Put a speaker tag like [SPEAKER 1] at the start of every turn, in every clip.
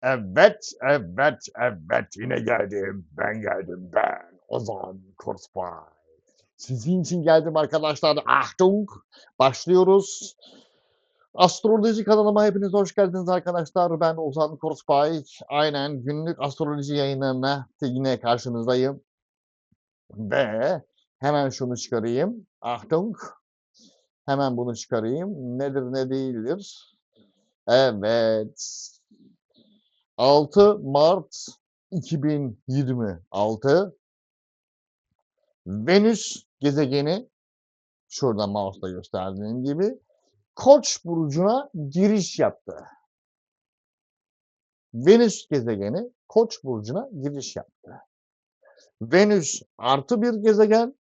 [SPEAKER 1] Evet, evet, evet. Yine geldim. Ben geldim. Ben Ozan Kurzbay. Sizin için geldim arkadaşlar. Achtung! Başlıyoruz. Astroloji kanalıma hepiniz hoş geldiniz arkadaşlar. Ben Ozan Kurzbay. Aynen günlük astroloji yayınlarına yine karşınızdayım. Ve hemen şunu çıkarayım. Achtung! Hemen bunu çıkarayım. Nedir ne değildir? Evet. 6 Mart 2026 Venüs gezegeni şurada mouse'la gösterdiğim gibi Koç burcuna giriş yaptı. Venüs gezegeni Koç burcuna giriş yaptı. Venüs artı bir gezegen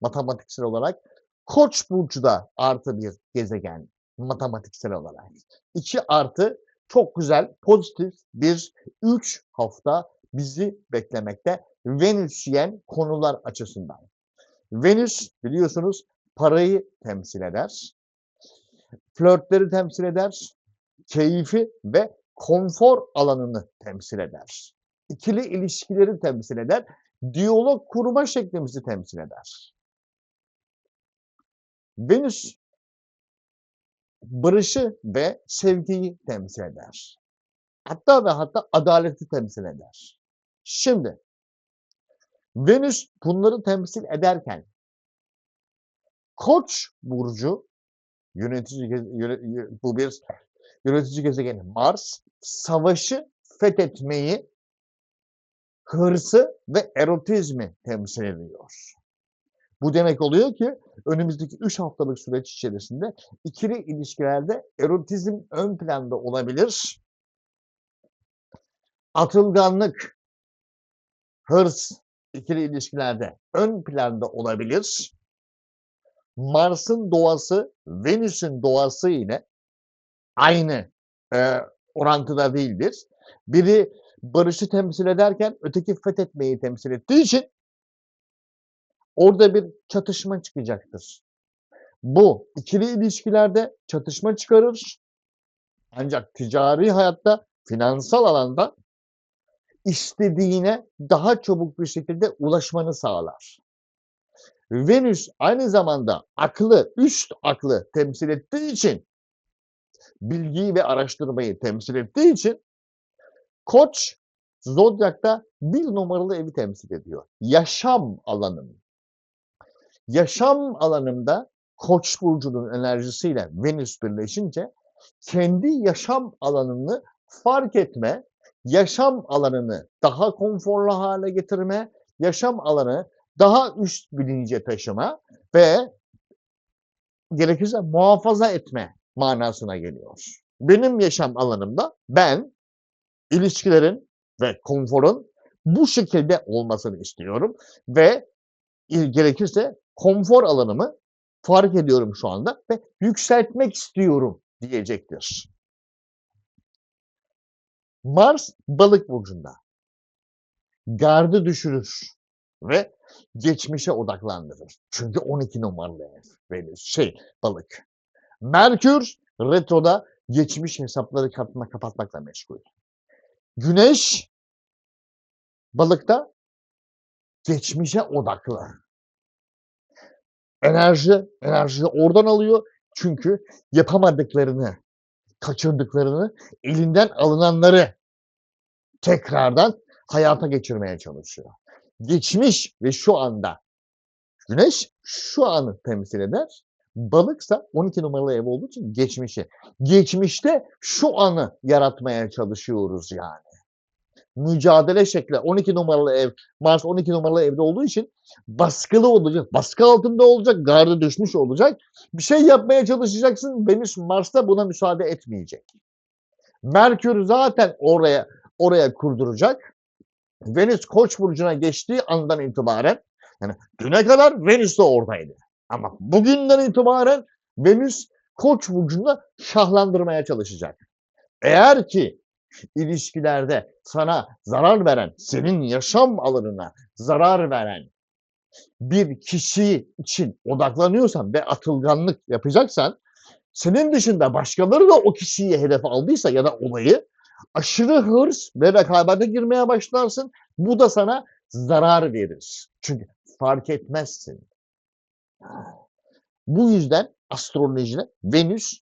[SPEAKER 1] matematiksel olarak, Koç burcu da artı bir gezegen matematiksel olarak. 2 artı çok güzel, pozitif bir 3 hafta bizi beklemekte Venüsyen konular açısından. Venüs biliyorsunuz parayı temsil eder, flörtleri temsil eder, keyfi ve konfor alanını temsil eder. İkili ilişkileri temsil eder, diyalog kurma şeklimizi temsil eder. Venüs barışı ve sevgiyi temsil eder. Hatta ve hatta adaleti temsil eder. Şimdi Venüs bunları temsil ederken Koç burcu bu bir yönetici gezegeni Mars savaşı fethetmeyi, hırsı ve erotizmi temsil ediyor. Bu demek oluyor ki önümüzdeki 3 haftalık süreç içerisinde ikili ilişkilerde erotizm ön planda olabilir. Atılganlık, hırs ikili ilişkilerde ön planda olabilir. Mars'ın doğası Venüs'ün doğası ile aynı orantıda değildir. Biri barışı temsil ederken öteki fethetmeyi temsil ettiği için orada bir çatışma çıkacaktır. Bu ikili ilişkilerde çatışma çıkarır. Ancak ticari hayatta, finansal alanda istediğine daha çabuk bir şekilde ulaşmanı sağlar. Venüs aynı zamanda aklı, üst aklı temsil ettiği için, bilgiyi ve araştırmayı temsil ettiği için Koç Zodyak'ta 1 numaralı evi temsil ediyor. Yaşam alanım. Yaşam alanımda Koç burcunun enerjisiyle Venüs birleşince kendi yaşam alanını fark etme, yaşam alanını daha konforlu hale getirme, yaşam alanı daha üst bilince taşıma ve gerekirse muhafaza etme manasına geliyor. Benim yaşam alanımda ben ilişkilerin ve konforun bu şekilde olmasını istiyorum ve gerekirse konfor alanımı fark ediyorum şu anda ve yükseltmek istiyorum diyecektir. Mars balık burcunda. Gardı düşürür ve geçmişe odaklandırır. Çünkü 12 numaralı ev Venüs balık. Merkür retroda geçmiş hesapları kapatmakla meşgul. Güneş balıkta geçmişe odaklı. Enerji oradan alıyor. Çünkü yapamadıklarını, kaçırdıklarını, elinden alınanları tekrardan hayata geçirmeye çalışıyor. Geçmiş ve şu anda Güneş şu anı temsil eder. Balıksa 12 numaralı ev olduğu için geçmişi. Geçmişte şu anı yaratmaya çalışıyoruz yani. Mücadele şekli 12 numaralı ev, Mars 12 numaralı evde olduğu için baskılı olacak, baskı altında olacak, gardı düşmüş olacak. Bir şey yapmaya çalışacaksın. Venüs Mars'ta buna müsaade etmeyecek. Merkür zaten oraya kurduracak. Venüs Koç burcuna geçtiği andan itibaren yani düne kadar Venüs de oradaydı. Ama bugünden itibaren Venüs Koç burcunda şahlandırmaya çalışacak. Eğer ki ilişkilerde sana zarar veren, senin yaşam alanına zarar veren bir kişi için odaklanıyorsan ve atılganlık yapacaksan, senin dışında başkaları da o kişiyi hedef aldıysa ya da olayı Aşırı hırs ve rekabete girmeye başlarsın. Bu da sana zarar verir. Çünkü fark etmezsin. Bu yüzden astrolojide Venüs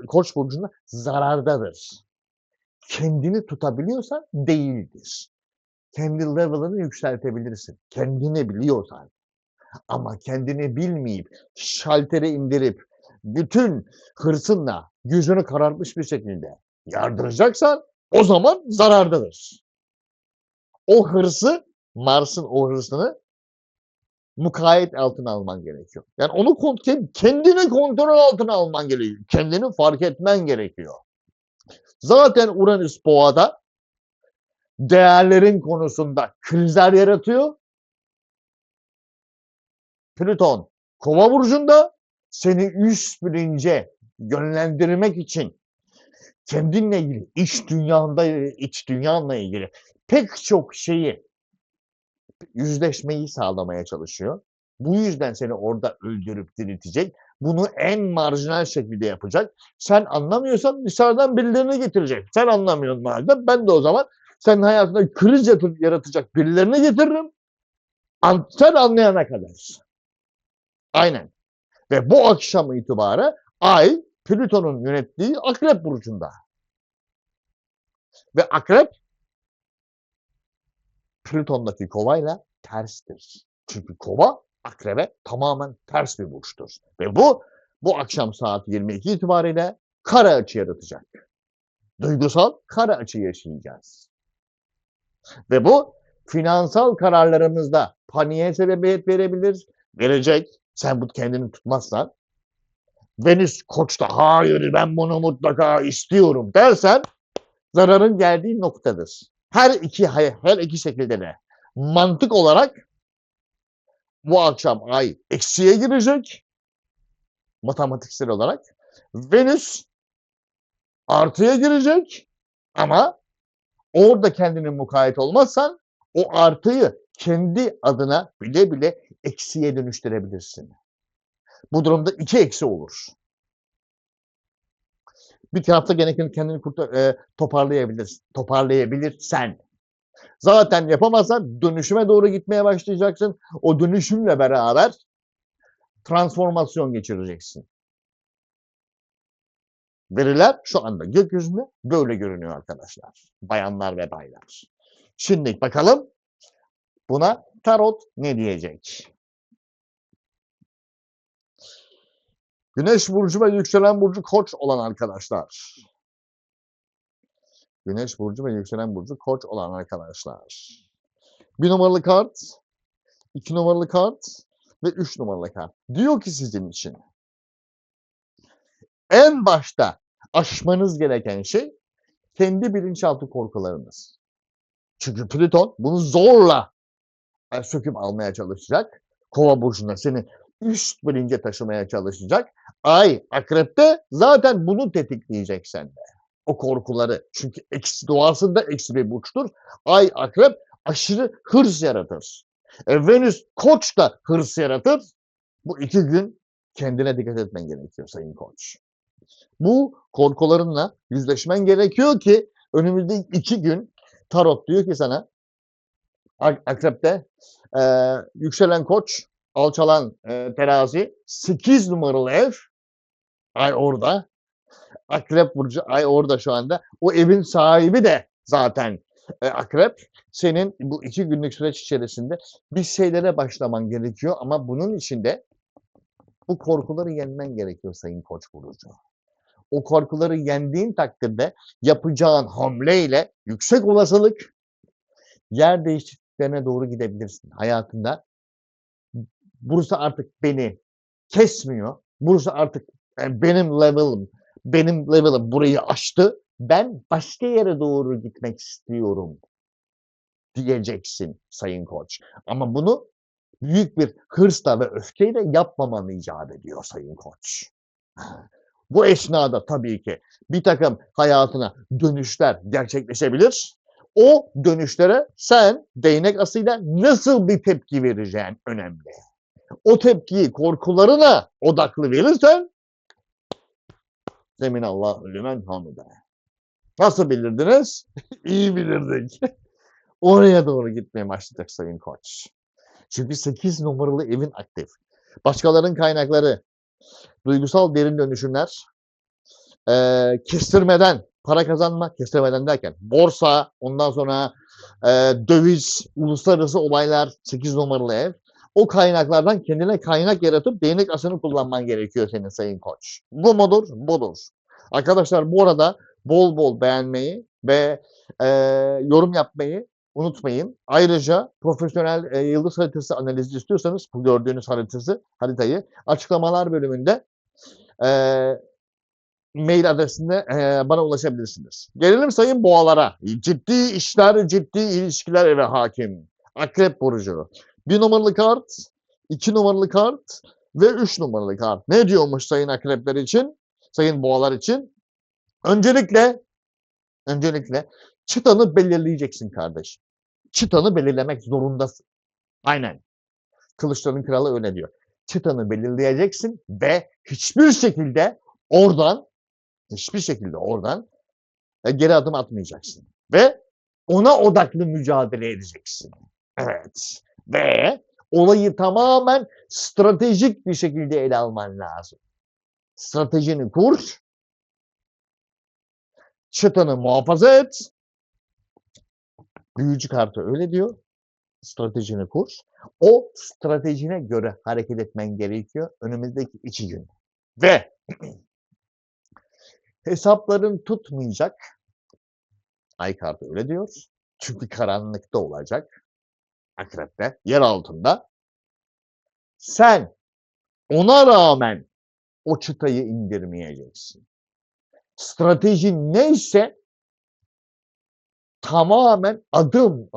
[SPEAKER 1] Koç burcunda zarardadır. Kendini tutabiliyorsan değildir. Kendi level'ını yükseltebilirsin. Kendini biliyorsan. Ama kendini bilmeyip, şalteri indirip, bütün hırsınla gözünü karartmış bir şekilde yardıracaksan o zaman zarardadır. O hırsı, Mars'ın o hırsını mukayyet altına alman gerekiyor. Yani onu kendini kontrol altına alman gerekiyor. Kendini fark etmen gerekiyor. Zaten Uranüs Boğa'da değerlerin konusunda krizler yaratıyor. Plüton Kova burcunda seni üst bilince yönlendirmek için kendinle ilgili, iç dünyanla ilgili pek çok şeyi yüzleşmeyi sağlamaya çalışıyor. Bu yüzden seni orada öldürüp diriltecek. Bunu en marjinal şekilde yapacak. Sen anlamıyorsan dışarıdan birilerini getirecek. Sen anlamıyorsun madem. Ben de o zaman senin hayatında kriz yaratacak birilerini getiririm. Sen anlayana kadar. Aynen. Ve bu akşam itibariyle Ay Plüton'un yönettiği Akrep burcunda. Ve Akrep Plüton'daki Kova'yla terstir. Çünkü Kova Akrep'e tamamen ters bir burçtur. Ve bu akşam saat 22 itibariyle kara açı yaratacak. Duygusal kara açı yaşayacağız. Ve bu finansal kararlarımızda paniğe sebebiyet verecek. Sen bu kendini tutmazsan, Venüs Koç'ta hayır ben bunu mutlaka istiyorum dersen zararın geldiği noktadır. Her iki şekilde de mantık olarak bu akşam Ay eksiye girecek matematiksel olarak. Venüs artıya girecek ama orada kendine mukayyet olmazsan o artıyı kendi adına bile bile eksiye dönüştürebilirsin. Bu durumda 2 eksi olur. Bir tarafta gene kendini toparlayabilirsen. Zaten yapamazsan dönüşüme doğru gitmeye başlayacaksın. O dönüşümle beraber transformasyon geçireceksin. Veriler şu anda gökyüzünde böyle görünüyor arkadaşlar. Bayanlar ve baylar. Şimdi bakalım buna tarot ne diyecek? Güneş burcu ve yükselen burcu Koç olan arkadaşlar. Güneş burcu ve yükselen burcu Koç olan arkadaşlar. 1 numaralı kart, 2 numaralı kart ve 3 numaralı kart. Diyor ki sizin için en başta aşmanız gereken şey kendi bilinçaltı korkularınız. Çünkü Plüton bunu zorla söküp almaya çalışacak. Kova burcunda seni üst bilince taşımaya çalışacak. Ay Akrep'te zaten bunu tetikleyecek sende. O korkuları. Çünkü doğasında eksi bir burçtur. Ay Akrep aşırı hırs yaratır. Venüs Koç da hırs yaratır. Bu 2 gün kendine dikkat etmen gerekiyor Sayın Koç. Bu korkularınla yüzleşmen gerekiyor ki önümüzdeki 2 gün tarot diyor ki sana Akrep'te yükselen Koç, alçalan terazi, 8 numaralı ev, Ay orada. Akrep burcu, Ay orada şu anda. O evin sahibi de zaten Akrep. Senin bu 2 günlük süreç içerisinde bir şeylere başlaman gerekiyor ama bunun için de bu korkuları yenmen gerekiyor Sayın Koç burcu. O korkuları yendiğin takdirde yapacağın hamleyle yüksek olasılık yer değişikliklerine doğru gidebilirsin hayatında. Burası artık beni kesmiyor. Burası artık benim level'ım burayı aştı. Ben başka yere doğru gitmek istiyorum diyeceksin Sayın Koç. Ama bunu büyük bir hırsla ve öfkeyle yapmamanı icap ediyor Sayın Koç. Bu esnada tabii ki bir takım hayatına dönüşler gerçekleşebilir. O dönüşlere sen değnek asıyla nasıl bir tepki vereceğin önemli. O tepkiyi korkularına odaklı verirsen Zeminallahu lümen hamide. Nasıl bilirdiniz? İyi bilirdik. Oraya doğru gitmeye başladık Sayın Koç. Çünkü 8 numaralı evin aktif. Başkalarının kaynakları, duygusal derin dönüşümler, kestirmeden para kazanma, kestirmeden derken borsa, ondan sonra döviz, uluslararası olaylar 8 numaralı ev. O kaynaklardan kendine kaynak yaratıp değnek asını kullanman gerekiyor senin Sayın Koç. Bu mudur? Budur. Arkadaşlar bu arada bol bol beğenmeyi ve yorum yapmayı unutmayın. Ayrıca profesyonel yıldız haritası analizi istiyorsanız bu gördüğünüz haritayı açıklamalar bölümünde mail adresinde bana ulaşabilirsiniz. Gelelim sayın boğalara. Ciddi işler, ciddi ilişkiler eve hakim. Akrep burcu. 1 numaralı kart, 2 numaralı kart ve 3 numaralı kart. Ne diyormuş sayın akrepler için? Sayın boğalar için? Öncelikle çıtanı belirleyeceksin kardeşim. Çıtanı belirlemek zorundasın. Aynen. Kılıçların kralı öyle diyor. Çıtanı belirleyeceksin ve hiçbir şekilde oradan geri adım atmayacaksın. Ve ona odaklı mücadele edeceksin. Evet. Ve olayı tamamen stratejik bir şekilde ele alman lazım. Stratejini kur, çıtanı muhafaza et. Büyücü kartı öyle diyor. Stratejini kur. O stratejine göre hareket etmen gerekiyor önümüzdeki 2 gün. Ve hesapların tutmayacak. Ay kartı öyle diyor. Çünkü karanlıkta olacak. Akrep'te, yer altında. Sen ona rağmen o çıtayı indirmeyeceksin. Stratejin neyse tamamen adım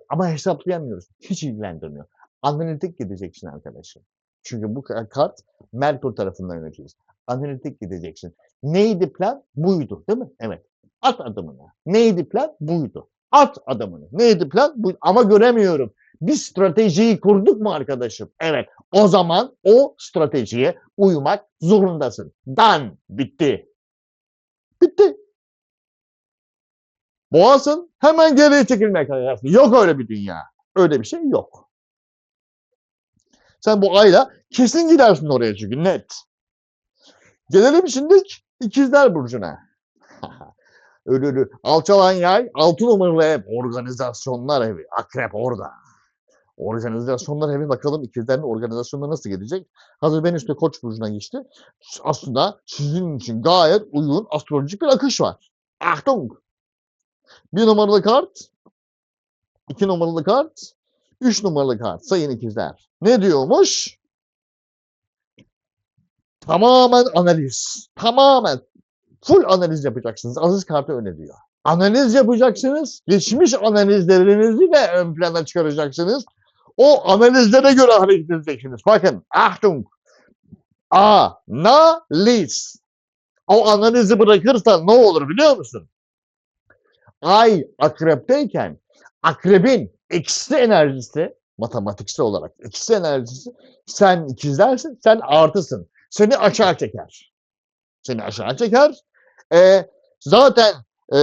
[SPEAKER 1] ama hesaplayamıyoruz. Hiç ilgilendirmiyor. Analitik gideceksin arkadaşım. Çünkü bu kart Merkur tarafından yönetilir. Analitik gideceksin. Neydi plan? Buydu değil mi? Evet. At adımını. Neydi plan? Buydu. At adımını. Neydi plan? Buydu. Ama göremiyorum. Bir stratejiyi kurduk mu arkadaşım? Evet. O zaman o stratejiye uymak zorundasın. Done. Bitti. Bitti. Boğasın, hemen geriye çekilmeye kalkarsın. Yok öyle bir dünya. Öyle bir şey yok. Sen bu ayla kesin gidersin oraya çünkü net. Gelelim şimdi ikizler burcuna. Ölü. Alçalan yay, 6 numaralı ev. Organizasyonlar evi. Akrep orada. Organizasyonlar evi bakalım ikizlerin organizasyonları nasıl gelecek? Hazır Venüs de Koç burcuna geçti. Aslında sizin için gayet uygun astrolojik bir akış var. Achtung! 1 numaralı kart, 2 numaralı kart, 3 numaralı kart sayın ikizler. Ne diyormuş? Tamamen analiz. Tamamen full analiz yapacaksınız. Aziz kartı öyle diyor. Analiz yapacaksınız. Geçmiş analizlerinizi de ön plana çıkaracaksınız. O analizlere göre hareket edeceksiniz. Bakın. Achtung. Analiz. O analizi bırakırsan ne olur biliyor musun? Ay akrepteyken akrebin eksi enerjisi matematiksel olarak eksi enerjisi sen ikizlersin, sen artısın. Seni aşağı çeker. Seni aşağı çeker. Zaten e,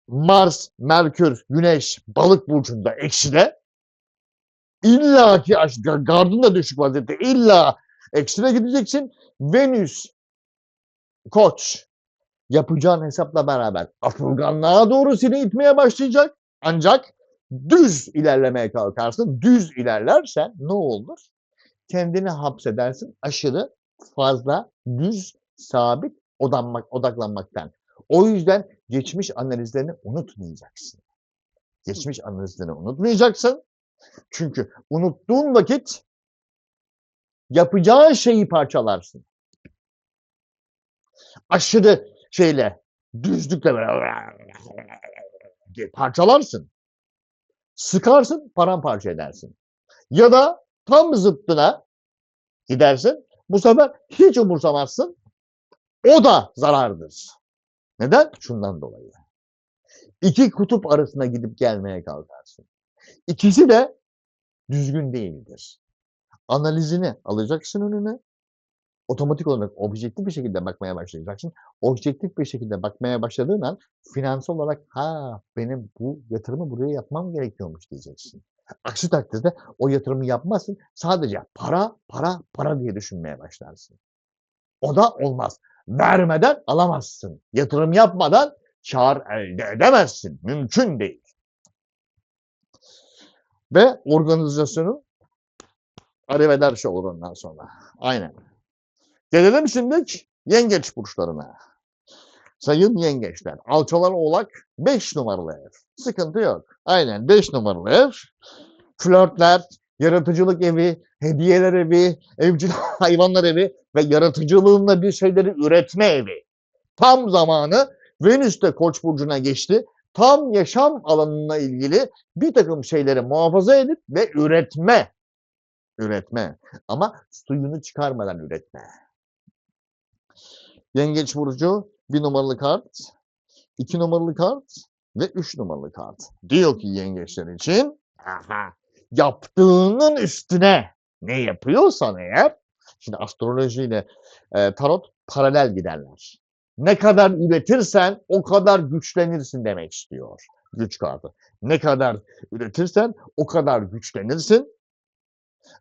[SPEAKER 1] Mars, Merkür, Güneş balık burcunda ekside. İlla ki gardın da düşük vaziyette. İlla ekside gideceksin. Venüs, Koç yapacağın hesapla beraber Afurganlığa doğru seni itmeye başlayacak. Ancak düz ilerlemeye kalkarsın. Düz ilerlersen ne olur? Kendini hapsedersin aşırı fazla düz, sabit odaklanmaktan. O yüzden geçmiş analizlerini unutmayacaksın. Geçmiş analizlerini unutmayacaksın. Çünkü unuttuğun vakit yapacağın şeyi parçalarsın. Aşırı düzlükle parçalarsın. Sıkarsın, paramparça edersin. Ya da tam zıttına gidersin. Bu sefer hiç umursamazsın. O da zarardır. Neden? Şundan dolayı. İki kutup arasına gidip gelmeye kalkarsın. İkisi de düzgün değildir. Analizini alacaksın önüne. Otomatik olarak objektif bir şekilde bakmaya başlayacaksın. Objektif bir şekilde bakmaya başladığın an finansal olarak, "Ha, benim bu yatırımı buraya yapmam gerekiyormuş." diyeceksin. Aksi takdirde o yatırımı yapmazsın. Sadece para, para, para diye düşünmeye başlarsın. O da olmaz. Vermeden alamazsın. Yatırım yapmadan kâr elde edemezsin. Mümkün değil. Ve organizasyonun arrivederci olur ondan sonra. Aynen. Gelelim şimdilik yengeç burçlarına. Sayın yengeçler. Alçalan oğlak 5 numaralı ev. Sıkıntı yok. Aynen 5 numaralı ev. Flörtler, yaratıcılık evi, hediyeler evi, evcil hayvanlar evi ve yaratıcılığında bir şeyleri üretme evi. Tam zamanı Venüs de Koç burcuna geçti. Tam yaşam alanına ilgili bir takım şeyleri muhafaza edip ve üretme. Üretme. Ama suyunu çıkarmadan üretme. Yengeç burcu 1 numaralı kart, 2 numaralı kart ve 3 numaralı kart. Diyor ki yengeçler için, aha, yaptığının üstüne ne yapıyorsan eğer, şimdi astrolojiyle tarot paralel giderler. Ne kadar üretirsen o kadar güçlenirsin demek istiyor güç kartı. Ne kadar üretirsen o kadar güçlenirsin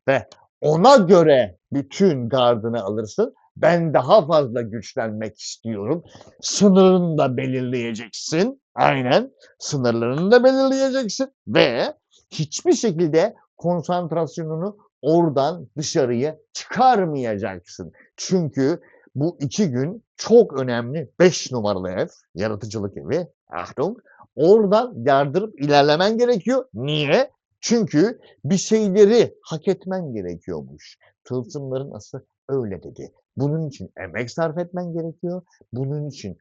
[SPEAKER 1] ve ona göre bütün gardını alırsın. Ben daha fazla güçlenmek istiyorum. Sınırını da belirleyeceksin. Aynen. Sınırlarını da belirleyeceksin ve hiçbir şekilde konsantrasyonunu oradan dışarıya çıkarmayacaksın. Çünkü bu 2 gün çok önemli. 5 numaralı ev, yaratıcılık evi. Achtung. Oradan yardırıp ilerlemen gerekiyor. Niye? Çünkü bir şeyleri hak etmen gerekiyormuş. Tılsımların aslı öyle dedi. Bunun için emek sarf etmen gerekiyor. Bunun için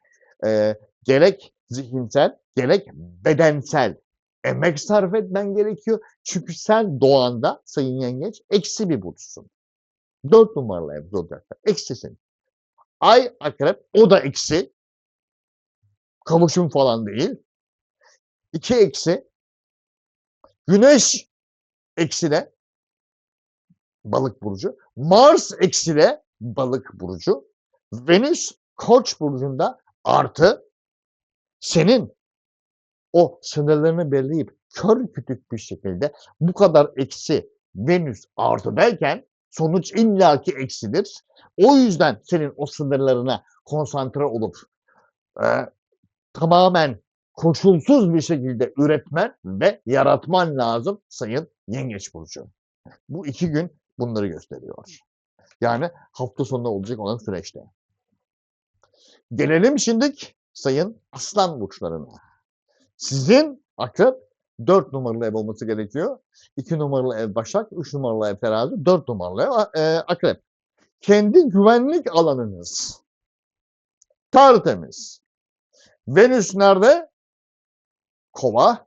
[SPEAKER 1] gerek zihinsel gerek bedensel emek sarf etmen gerekiyor. Çünkü sen doğanda sayın yengeç eksi bir burçsun. 4 numaralı ev zodyakta. Eksisin. Ay akrep o da eksi. Kavuşum falan değil. 2 eksi. Güneş ekside. Balık burcu. Mars ekside balık burcu. Venüs Koç burcunda artı senin o sınırlarını belirleyip kör kütük bir şekilde bu kadar eksi Venüs artıdayken sonuç illaki eksidir. O yüzden senin o sınırlarına konsantre olup e, tamamen koşulsuz bir şekilde üretmen ve yaratman lazım sayın Yengeç burcu. Bu 2 gün bunları gösteriyor. Yani hafta sonunda olacak olan süreçte. Gelelim şimdilik sayın Aslan burçlarına. Sizin akrep 4 numaralı ev olması gerekiyor. 2 numaralı ev Başak, 3 numaralı ev Terazi, 4 numaralı ev akrep. Kendi güvenlik alanınız tertemiz. Venüs nerede? Kova.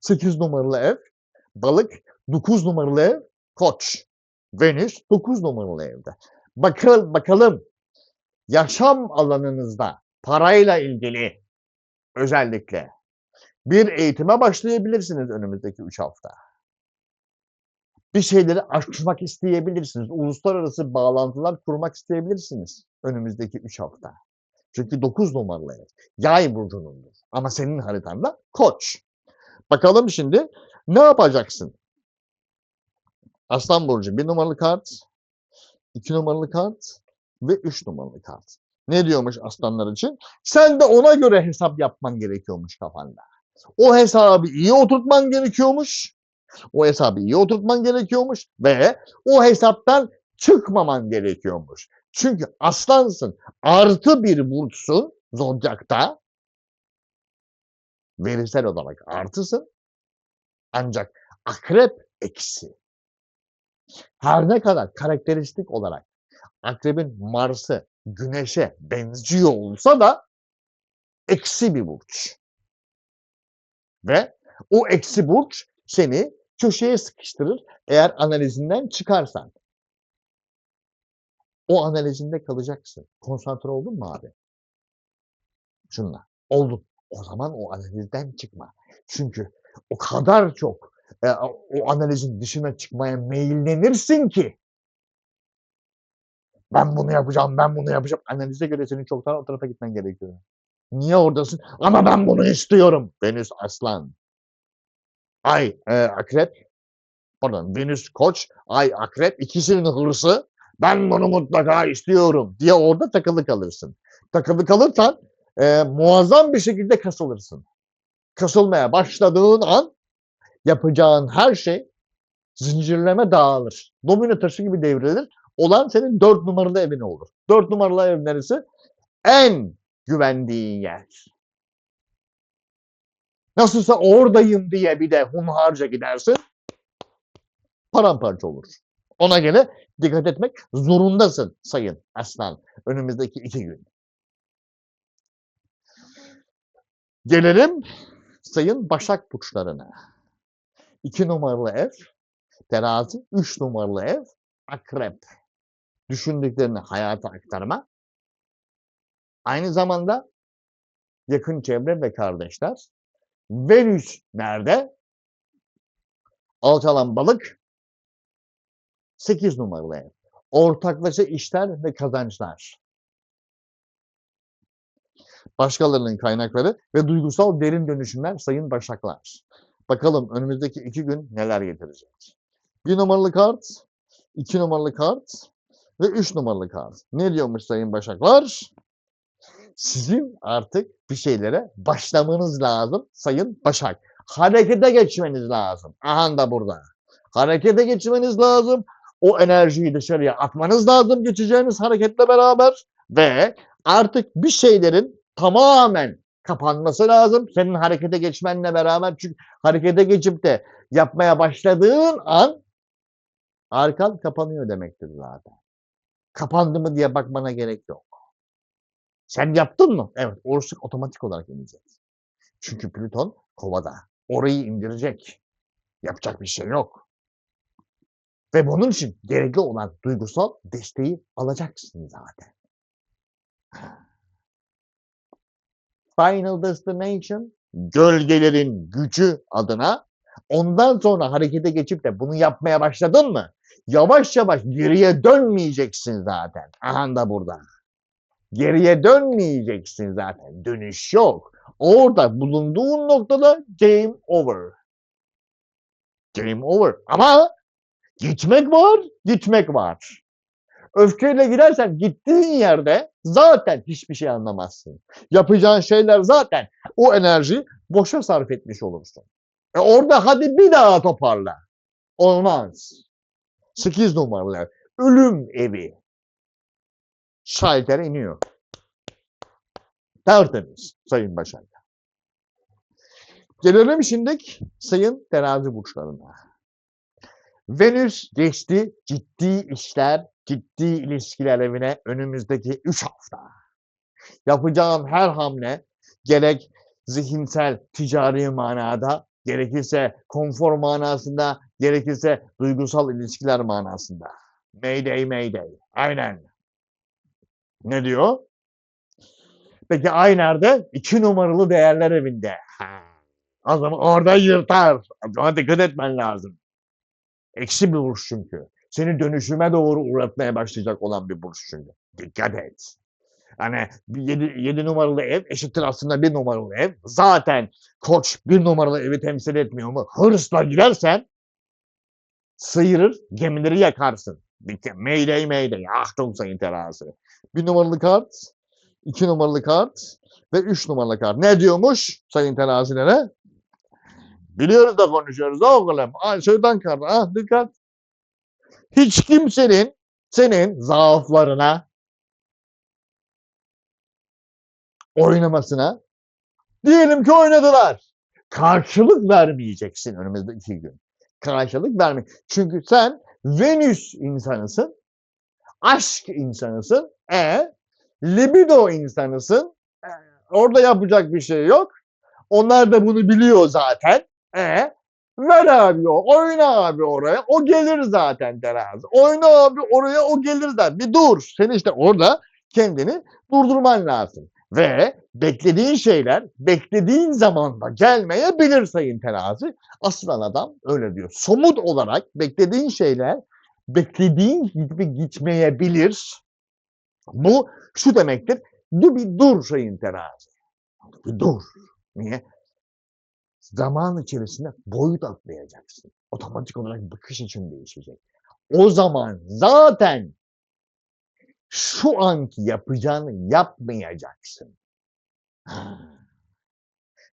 [SPEAKER 1] 8 numaralı ev Balık. 9 numaralı ev Koç. Venüs 9 numaralı evde. Bakalım yaşam alanınızda parayla ilgili özellikle bir eğitime başlayabilirsiniz önümüzdeki 3 hafta. Bir şeyleri aşmak isteyebilirsiniz. Uluslararası bağlantılar kurmak isteyebilirsiniz önümüzdeki 3 hafta. Çünkü 9 numaralı ev. Yay burcunundur. Ama senin haritanda Koç. Bakalım şimdi ne yapacaksın? Aslan burcu 1 numaralı kart, 2 numaralı kart ve 3 numaralı kart. Ne diyormuş aslanlar için? Sen de ona göre hesap yapman gerekiyormuş kafanda. O hesabı iyi oturtman gerekiyormuş. O hesabı iyi oturtman gerekiyormuş ve o hesaptan çıkmaman gerekiyormuş. Çünkü aslansın, artı bir burçsun zodyakta, verisel olarak artısın, ancak akrep eksi. Her ne kadar karakteristik olarak akrebin Mars'ı Güneş'e benziyor olsa da eksi bir burç. Ve o eksi burç seni köşeye sıkıştırır eğer analizinden çıkarsan. O analizinde kalacaksın. Konsantre oldun mu abi? Şunla. Oldun. O zaman o analizden çıkma. Çünkü o kadar çok o analizin dışına çıkmaya meyillenirsin ki Ben bunu yapacağım, ben bunu yapacağım. Analize göre senin çoktan o tarafa gitmen gerekiyor. Niye oradasın? Ama ben bunu istiyorum. Venüs Aslan. Ay Akrep. Pardon, Venüs Koç, Ay Akrep. İkisinin hırsı. Ben bunu mutlaka istiyorum diye orada takılı kalırsın. Takılı kalırsan muazzam bir şekilde kasılırsın. Kasılmaya başladığın an yapacağın her şey zincirleme dağılır. Domino taşı gibi devrilir. Olan senin 4 numaralı evin olur. 4 numaralı ev neresi? En güvendiğin yer. Nasılsa oradayım diye bir de hunharca gidersin, paramparça olur. Ona göre dikkat etmek zorundasın sayın Aslan önümüzdeki 2 gün. Gelelim sayın Başak burçlarına. 2 numaralı ev Terazi, 3 numaralı ev Akrep. Düşündüklerini hayata aktarma. Aynı zamanda yakın çevre ve kardeşler. Venüs nerede? Alçalan balık 8 numaralı ev. Ortaklaşa işler ve kazançlar. Başkalarının kaynakları ve duygusal derin dönüşümler sayın Başaklar. Bakalım önümüzdeki 2 gün neler getirecek. 1 numaralı kart, 2 numaralı kart ve 3 numaralı kart. Ne diyormuş sayın Başaklar? Sizin artık bir şeylere başlamanız lazım sayın Başak. Harekete geçmeniz lazım. Aha da burada. Harekete geçmeniz lazım. O enerjiyi dışarıya atmanız lazım geçeceğiniz hareketle beraber ve artık bir şeylerin tamamen kapanması lazım. Senin harekete geçmenle beraber, çünkü harekete geçip de yapmaya başladığın an arkan kapanıyor demektir zaten. Kapandı mı diye bakmana gerek yok. Sen yaptın mı? Evet, oruçluk otomatik olarak inecek. Çünkü Plüton Kova'da. Orayı indirecek. Yapacak bir şey yok. Ve bunun için gerekli olan duygusal desteği alacaksın zaten. Final Destination, gölgelerin gücü adına. Ondan sonra harekete geçip de bunu yapmaya başladın mı? Yavaş yavaş geriye dönmeyeceksin zaten. Aha da burada. Geriye dönmeyeceksin zaten. Dönüş yok. Orada bulunduğun noktada game over. Game over. Ama gitmek var, gitmek var. Öfkeyle gidersen gittiğin yerde zaten hiçbir şey anlamazsın. Yapacağın şeyler zaten o enerji boşa sarf etmiş olursun. Orada hadi bir daha toparla. Olmaz. 8 numaralı ev. Ölüm evi. Şalter iniyor. Tertemiz sayın Başak. Gelelim şimdi sayın terazi burçlarına. Venüs geçti ciddi işler, ciddi ilişkiler evine önümüzdeki 3 hafta. Yapacağın her hamle gerek zihinsel, ticari manada, gerekirse konfor manasında, gerekirse duygusal ilişkiler manasında. Mayday, mayday. Aynen. Ne diyor? Peki ay nerede? 2 numaralı değerler evinde. O zaman orada yırtar. Ona dikkat etmen lazım. Eksi bir burç çünkü. Seni dönüşüme doğru uğratmaya başlayacak olan bir burç çünkü. Dikkat et. Hani 7 numaralı ev eşittir aslında 1 numaralı ev. Zaten Koç 1 numaralı evi temsil etmiyor mu? Hırsla gidersen sıyırır, gemileri yakarsın. Mayday mayday. Achtung sayın terazi. 1 numaralı kart, 2 numaralı kart ve 3 numaralı kart. Ne diyormuş sayın terazilere? Biliyoruz da konuşuyoruz oğlum. Şeytan kart. Ah dikkat. Hiç kimsenin senin zaaflarına oynamasına, diyelim ki oynadılar. Karşılık vermeyeceksin önümüzdeki 2 gün. Karşılık verme. Çünkü sen Venüs insanısın, aşk insanısın, libido insanısın. Orada yapacak bir şey yok. Onlar da bunu biliyor zaten. Ver abi o, oyna abi oraya, o gelir zaten terazi. Oyna abi oraya, o gelir zaten. Bir dur. Sen işte orada kendini durdurman lazım. Ve beklediğin şeyler beklediğin zamanda gelmeyebilir sayın terazi. Aslan adam öyle diyor. Somut olarak beklediğin şeyler beklediğin gibi gitmeyebilir. Bu şu demektir. Bir dur sayın terazi. Bir dur. Niye? Zaman içerisinde boyut atlayacaksın. Otomatik olarak bakış açın değişecek. O zaman zaten şu anki yapacağını yapmayacaksın.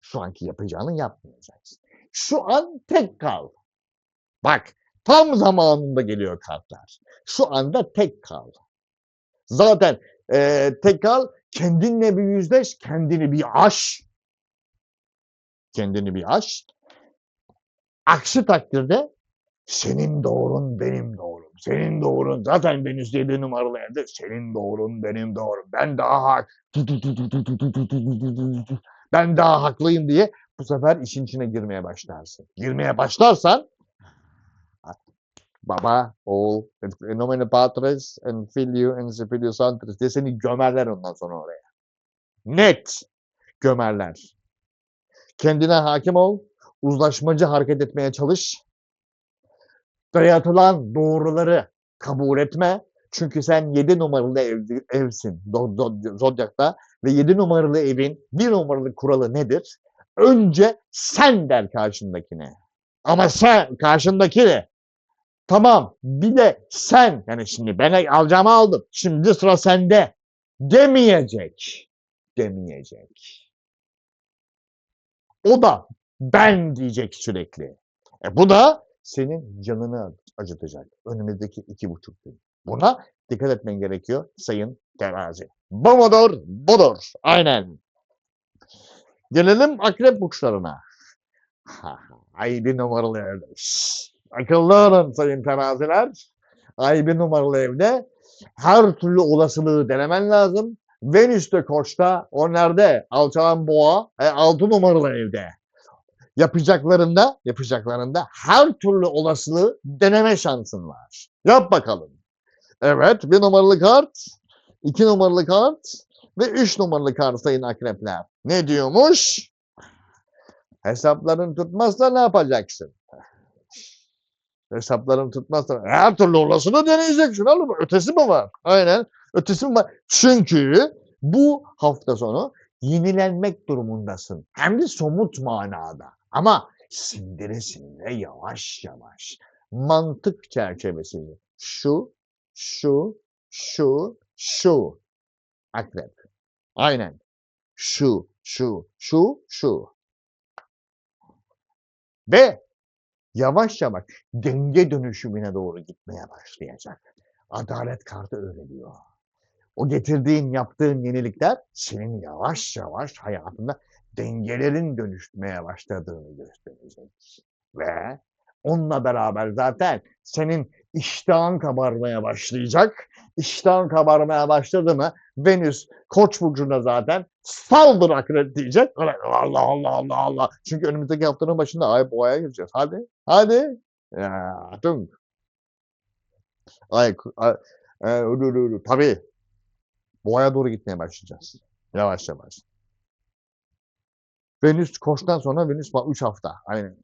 [SPEAKER 1] Şu anki yapacağını yapmayacaksın. Şu an tek kal. Bak, tam zamanında geliyor kartlar. Şu anda tek kal. Zaten tek kal, kendinle bir yüzleş, kendini bir aş. Kendini bir aş. Aksi takdirde senin doğrun benim doğrum. Senin doğrun zaten Venüs 7 numaralı evde. Senin doğrun benim doğrum. Ben daha haklıyım diye bu sefer işin içine girmeye başlarsın. Girmeye başlarsan baba, oğul, nomine patris, en filio, en spiritus sanctus diye seni gömerler ondan sonra oraya. Net gömerler. Kendine hakim ol, uzlaşmacı hareket etmeye çalış. Dayatılan doğruları kabul etme. Çünkü sen 7 numaralı evsin Zodyak'ta ve 7 numaralı evin 1 numaralı kuralı nedir? Önce sen der karşındakine. Ama sen karşındaki de tamam bir de sen yani şimdi ben alacağımı aldım. Şimdi sıra sende demeyecek. Demeyecek. O da ben diyecek sürekli. Bu da senin canını acıtacak. Önümüzdeki 2,5 gün. Buna dikkat etmen gerekiyor sayın terazi. Bu mudur? Budur. Aynen. Gelelim akrep burçlarına. Ay bir numaralı evde. Akıllı olun sayın teraziler. Ay bir numaralı evde her türlü olasılığı denemen lazım. Venüs'te Koç'ta, o nerede? Alçalan Boğa, 6 numaralı evde. Yapacaklarında her türlü olasılığı deneme şansın var. Yap bakalım. Evet, 1 numaralı kart, 2 numaralı kart ve 3 numaralı kart sayın akrepler. Ne diyormuş? Hesapların tutmazsa ne yapacaksın? Hesapların tutmazsa her türlü olasılığı deneyeceksin oğlum. Ötesi mi var? Aynen. Ötesi mi var? Çünkü bu hafta sonu yenilenmek durumundasın. Hem de somut manada. Ama sindire sindire yavaş yavaş. Mantık çerçevesinde. Şu. Akrep. Aynen. Şu. Ve yavaş yavaş denge dönüşümüne doğru gitmeye başlayacak. Adalet kartı öyle diyor. O getirdiğin, yaptığın yenilikler senin yavaş yavaş hayatında dengelerin dönüşmeye başladığını gösterecek. Ve onunla beraber zaten senin iştahın kabarmaya başlayacak. İştahın kabarmaya başladı mı Venüs Koç burcunda zaten saldır akrep diyecek. Allah. Çünkü önümüzdeki haftanın başında ay boğaya gireceğiz. Hadi. Ya, tunk. Tabii. Boğaya doğru gitmeye başlayacağız. Yavaş yavaş. Venüs Koç'tan sonra Venüs 3 hafta. Aynen.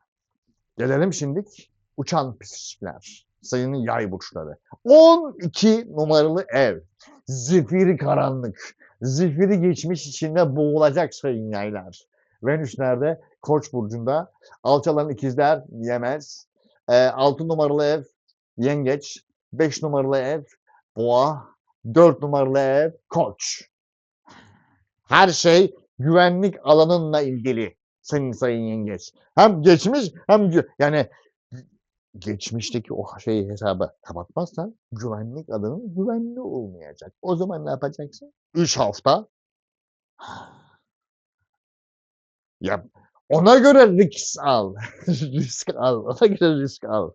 [SPEAKER 1] Gelelim şimdilik uçan psikler. Sayının yay burçları. 12 numaralı ev. Zifiri karanlık. Zifiri geçmiş içinde boğulacak sayın yaylar. Venüs nerede? Koç burcunda. Alçalan ikizler yemez. 6 numaralı ev yengeç. 5 numaralı ev boğa. 4 numaralı ev koç. Her şey güvenlik alanınla ilgili sayın yengeç. Hem geçmiş hem yani geçmişteki o şeyi hesabı kapatmazsan güvenlik alanın güvenli olmayacak. O zaman ne yapacaksın? 3 hafta. Ya ona göre risk al. Ona göre risk al.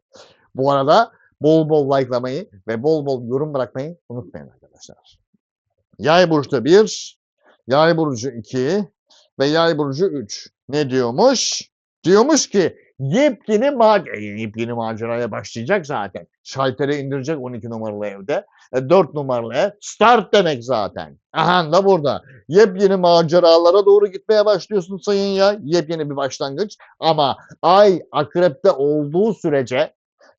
[SPEAKER 1] Bu arada bol bol likelamayı ve bol bol yorum bırakmayı unutmayın arkadaşlar. Yay burcu 1, Yay burcu 2 ve Yay burcu 3. Ne diyormuş? Diyormuş ki yepyeni maceraya başlayacak zaten. Şalteri indirecek 12 numaralı evde. 4 numaralı ev start demek zaten. Aha da burada. Yepyeni maceralara doğru gitmeye başlıyorsun sayın ya. Yepyeni bir başlangıç. Ama ay akrepte olduğu sürece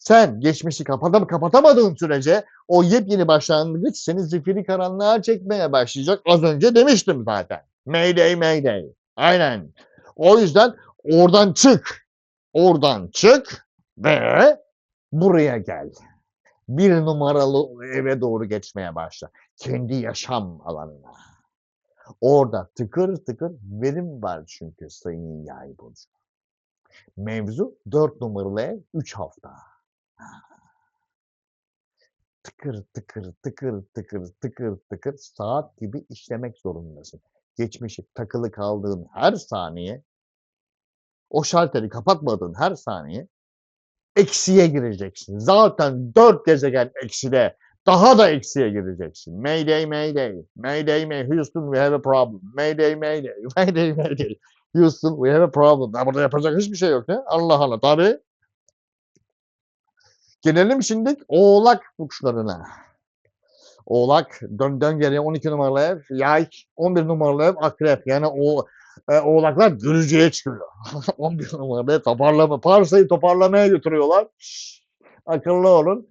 [SPEAKER 1] Sen geçmişi kapatamadığın sürece o yepyeni başlangıç seni zifiri karanlığa çekmeye başlayacak. Az önce demiştim zaten. Mayday, mayday. Aynen. O yüzden oradan çık. Oradan çık ve buraya gel. 1 numaralı eve doğru geçmeye başla. Kendi yaşam alanına. Orada tıkır tıkır verim var çünkü sayın Yay burcu. Mevzu 4 numaralı ev 3 hafta. Tıkır tıkır tıkır tıkır tıkır tıkır saat gibi işlemek zorundasın. Geçmişi takılı kaldığın her saniye, o şalteri kapatmadığın her saniye eksiye gireceksin. Zaten 4 gezegen ekside. Daha da eksiye gireceksin. Mayday, mayday. Mayday, mayday. Houston, we have a problem. Mayday, mayday. Mayday, mayday. Houston, we have a problem. Ya burada yapacak hiçbir şey yok ne? Allah Allah. Tabii. Gelelim şimdi Oğlak burçlarına. Oğlak, dön geriye 12 numaralı ev, Yay, 11 numaralı ev, Akrep. Yani Oğlaklar görücüye çıkıyor. 11 numaralı ev parsayı toparlamaya götürüyorlar. Şşş, akıllı olun.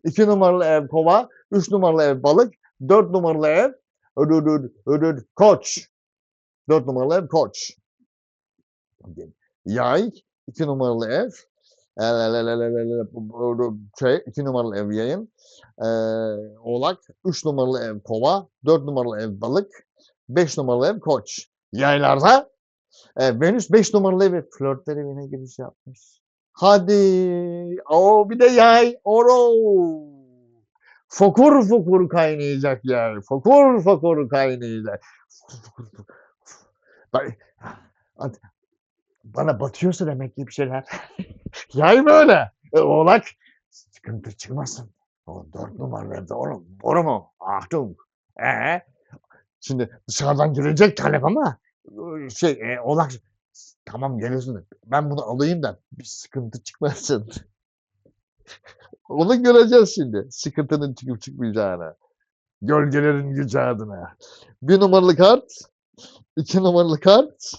[SPEAKER 1] 2 numaralı ev Kova, 3 numaralı ev Balık, 4 numaralı ev Koç. 4 numaralı ev Koç. Yay, 2 numaralı ev, 2 numaralı ev Yayın, Oğlak, 3 numaralı ev Kova, 4 numaralı ev Balık, 5 numaralı ev Koç. Yaylarda Venüs 5 numaralı evi flörtler evine giriş yapmış. Hadi. O bir de Yay. Oro. Fokur fokur kaynayacak Yay. Fokur fokur kaynayacak. Bana batıyorsa demek ki bir şeyler. Yay böyle. Oğlak sıkıntı çıkmasın. O 4 numaralı evde oğlum. Boru mu? Achtung. Şimdi dışarıdan gelecek talep ama Oğlak tamam geliyorsun. Ben bunu alayım da bir sıkıntı çıkmasın. Onu göreceğiz şimdi. Sıkıntının çıkıp çıkmayacağını. Gölgelerin gücü adına. 1 numaralı kart, 2 numaralı kart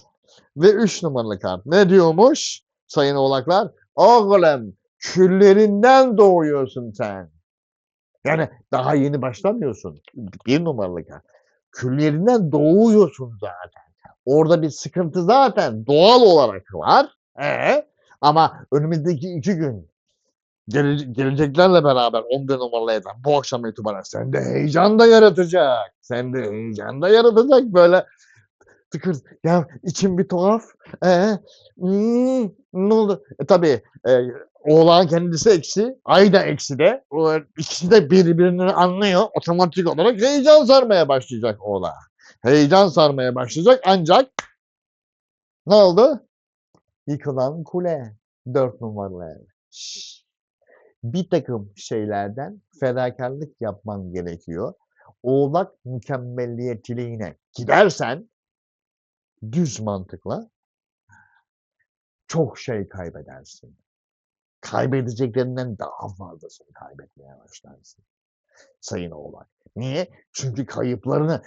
[SPEAKER 1] ve 3 numaralı kart. Ne diyormuş sayın oğlaklar? Oğlum küllerinden doğuyorsun sen. Yani daha yeni başlamıyorsun. 1 numaralı kart. Küllerinden doğuyorsun zaten. Orada bir sıkıntı zaten doğal olarak var. Ama önümüzdeki 2 gün geleceklerle beraber 11 numaralı evden bu akşam itibaren sende heyecan da yaratacak. Sende heyecan da yaratacak böyle tıkır. Ya içim bir tuhaf. Ne oldu? Tabii Oğlağın kendisi eksi, ay da eksi de. O ikisi de birbirini anlıyor. Otomatik olarak heyecan sarmaya başlayacak Oğlağa. Heyecan sarmaya başlayacak ancak ne oldu? Yıkılan kule. 4 numaralı ev. Bir takım şeylerden fedakarlık yapman gerekiyor. Oğlak mükemmelliyetçiliğine gidersen düz mantıkla çok şey kaybedersin. Kaybedeceklerinden daha fazlasını kaybetmeye başlarsın sayın Oğlak. Niye? Çünkü kayıplarını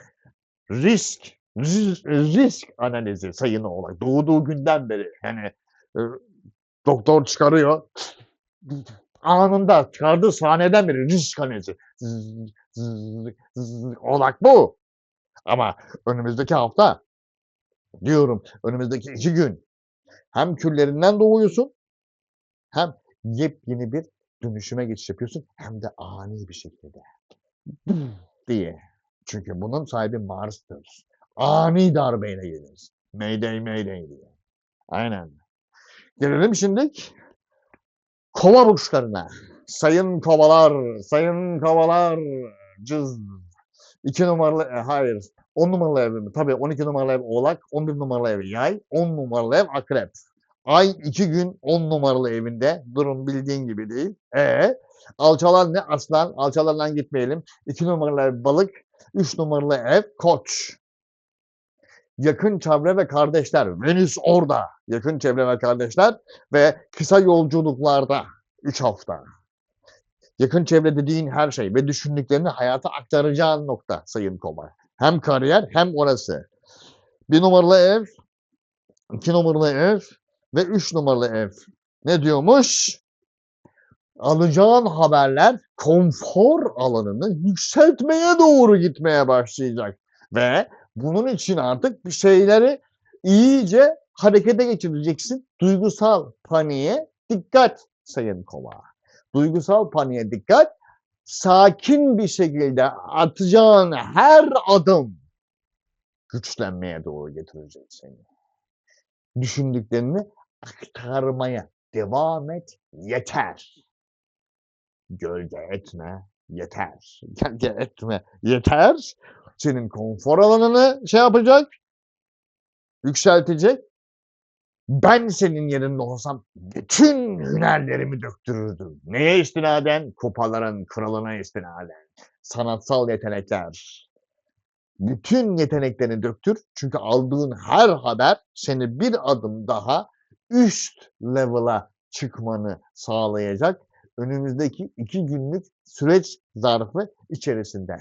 [SPEAKER 1] risk analizi sayın Oğlak. Doğduğu günden beri yani doktor çıkarıyor. Anında çıkardığı sahneden beri risk analizi. Oğlak bu. Ama önümüzdeki hafta diyorum önümüzdeki 2 gün hem küllerinden doğuyorsun hem yepyeni bir dönüşüme geçiş yapıyorsun hem de ani bir şekilde diye. Çünkü bunun sahibi Mars'tır. Ani darbeyle gelir. Mayday mayday diye. Aynen. Gelelim şimdi Kova burçlarına. Sayın kovalar, sayın kovalar. Cız. 2 numaralı hayır. 10 numaralı ev mi? Tabii 12 numaralı ev Oğlak, 11 numaralı ev Yay, 10 numaralı ev Akrep. Ay 2 gün 10 numaralı evinde. Durum bildiğin gibi değil. Alçalan ne? Aslan. Alçalardan gitmeyelim. 2 numaralı ev Balık, 3 numaralı ev Koç. Yakın çevre ve kardeşler. Venüs orada. Yakın çevre ve kardeşler ve kısa yolculuklarda 3 hafta. Yakın çevre dediğin her şey ve düşündüklerini hayata aktaracağın nokta sayın Kova. Hem kariyer hem orası. 1 numaralı ev, 2 numaralı ev ve 3 numaralı ev. Ne diyormuş? alacağın haberler konfor alanını yükseltmeye doğru gitmeye başlayacak. Ve bunun için artık bir şeyleri iyice harekete geçireceksin. Duygusal paniğe dikkat Sayın Kova. Duygusal paniğe dikkat. Sakin bir şekilde atacağın her adım güçlenmeye doğru getirecek seni. Düşündüklerini aktarmaya devam et, yeter. Gölge etme, yeter. Gölge etme, yeter. Senin konfor alanını şey yapacak, yükseltecek. Ben senin yerinde olsam bütün hünerlerimi döktürürdüm. Neye istinaden? Kupaların kralına istinaden. Sanatsal yetenekler. Bütün yeteneklerini döktür. Çünkü aldığın her haber seni bir adım daha üst level'a çıkmanı sağlayacak. Önümüzdeki 2 günlük süreç zarfı içerisinde.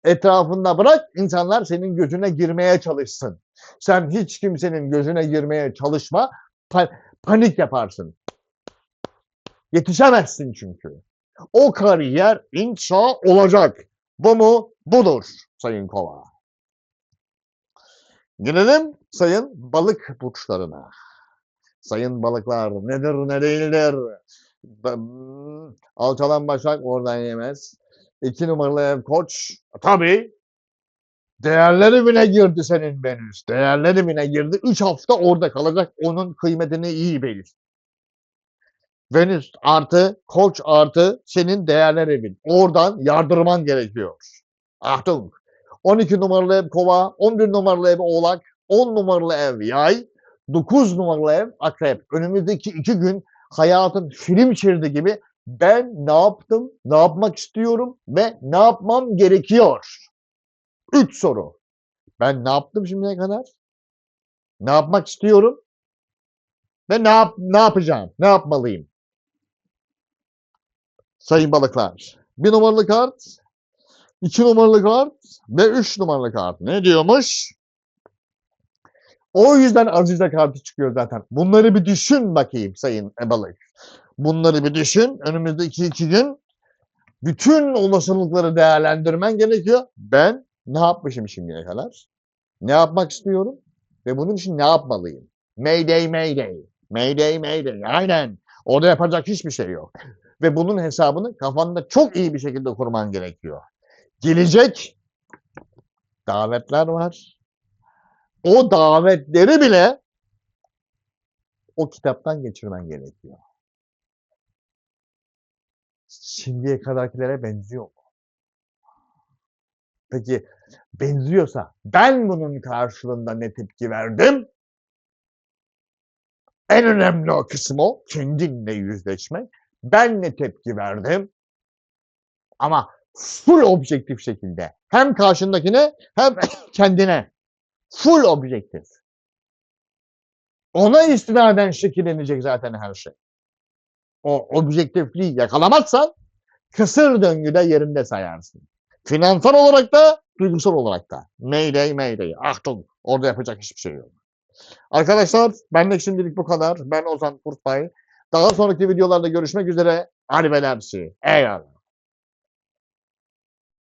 [SPEAKER 1] Etrafında bırak insanlar senin gözüne girmeye çalışsın. Sen hiç kimsenin gözüne girmeye çalışma. Panik yaparsın. Yetişemezsin çünkü. O kariyer inşa olacak. Bu mu? Budur Sayın Kova. Gelelim sayın balık burçlarına. Sayın balıklar nedir ne değildir? Alçalan Başak oradan yemez. 2 numaralı ev Koç. Tabii. Değerleri bile girdi senin Venüs. Değerleri bile girdi. 3 hafta orada kalacak. Onun kıymetini iyi bil. Venüs artı Koç artı senin değerler evin. Oradan yardırman gerekiyor. Achtung. 12 numaralı ev Kova, 11 numaralı ev Oğlak, 10 numaralı ev Yay, 9 numaralı ev Akrep. Önümüzdeki 2 gün hayatın film şeridi gibi ben ne yaptım, ne yapmak istiyorum ve ne yapmam gerekiyor? 3 soru. Ben ne yaptım şimdiye kadar? Ne yapmak istiyorum? Ve ne yapacağım? Ne yapmalıyım? Sayın balıklar. 1 numaralı kart, 2 numaralı kart ve 3 numaralı kart. Ne diyormuş? O yüzden Azize kartı çıkıyor zaten. Bunları bir düşün bakayım sayın balık. Bunları bir düşün. Önümüzdeki 2 gün bütün olasılıkları değerlendirmen gerekiyor. Ben ne yapmışım şimdiye kadar? Ne yapmak istiyorum? Ve bunun için ne yapmalıyım? Mayday, mayday. Mayday, mayday. Aynen. Orada yapacak hiçbir şey yok. Ve bunun hesabını kafanda çok iyi bir şekilde kurman gerekiyor. Gelecek davetler var. O davetleri bile o kitaptan geçirmen gerekiyor. Şimdiye kadarkilere benziyor mu? Peki benziyorsa ben bunun karşılığında ne tepki verdim? En önemli o kısım o. Kendinle yüzleşmek. Ben ne tepki verdim? Ama full objektif şekilde. Hem karşındakine hem kendine. Full objektif. Ona istinaden şekillenecek zaten her şey. O objektifliği yakalamazsan kısır döngüde yerinde sayarsın. Finansal olarak da, duygusal olarak da. Mayday, mayday. Achtung. Orada yapacak hiçbir şey yok. Arkadaşlar, benden şimdilik bu kadar. Ben Ozan Kurtbay. Daha sonraki videolarda görüşmek üzere. Arrivederci. Eyvallah.